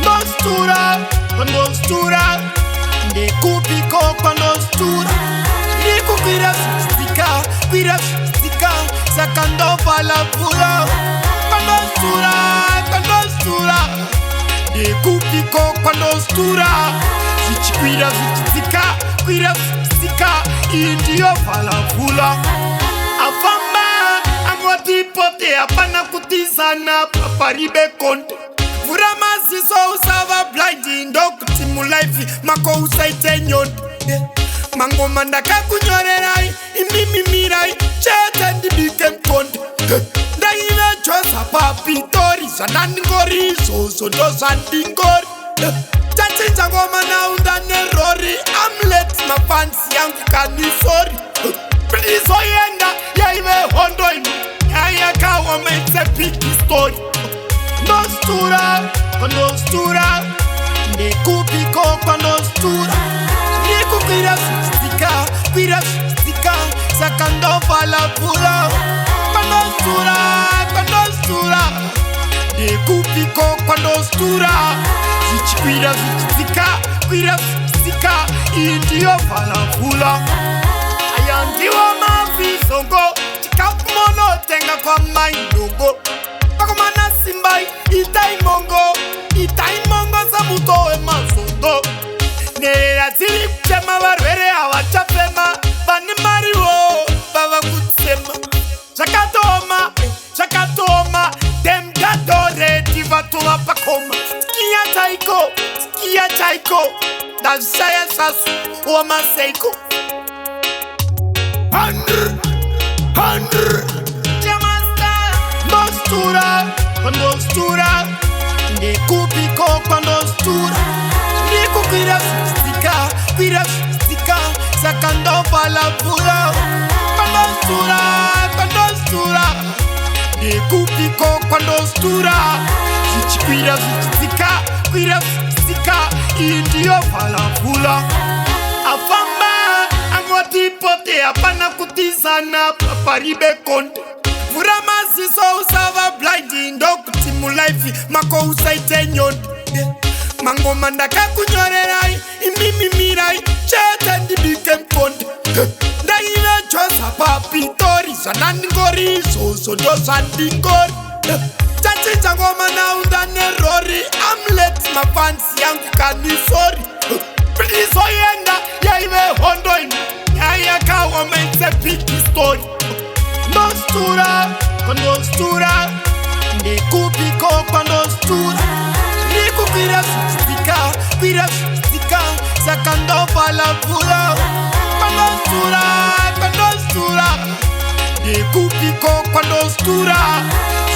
Nostura, nostura, ndikupiko kwa nostura, ndikukwira stika, sakandova la pula. Kwa nostura, ndikupiko kwa nostura, zichikwira stika, indio vala pula. Afamba, angwatipote apana kutizana, paparibe konte. Furamasi so usava blinding dog timu life mako usaite nyot mango mandaka kunyorerai imimi mirai chete ndi bikem konde da iwe chosa papitori sanani ngori so do sandingori tachinja ngoma na undane rori I'm let my fans yangu kanisori please oyenda ya iwe hondo inu ya kawa metse big story. Nostura, ndikupiko kwa nostura, ndikukwira stika, sakandova la pula. Kwa nostura, ndikupiko kwa nostura, zichikwira stika, indio vala pula. Ayandiwa mafisongo, chikafumono tenga kwa maindogo. Pakomana simbai, itaimongo sabuto emasondo. Nera zili chema barwere awachapema, bani mariwo, baba kutsema. Shakatoma, dem gadore divatuma pakoma. Skia taiko, dansaya sasu, wama seiko. Hundred. Nostura, ndikupiko kwa nostura, ndikukwira stika, sakandova la pula. Kwa nostura, ndikupiko kwa nostura, zichikwira stika, indio vala pula. Afamba, angwatipote apana kutizana, paparibe konte. Furamasi so usava blinding dog timu life mako usaite nyot mango mandaka kunyorerai imimi mirai chete ndi bikem konde da iwe chosa papitori sanani ngori so do sandingori tachinja ngoma na undane rori I'm let my fans yangu kanisori please oyenda ya iwe hondo inu ya kawa metse big story. Nostura, ndikupiko kwa nostura, ndikukwira stika, sakandova la pula. Kwa nostura, ndikupiko kwa nostura,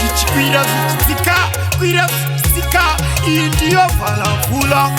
zichikwira stika, indio vala pula.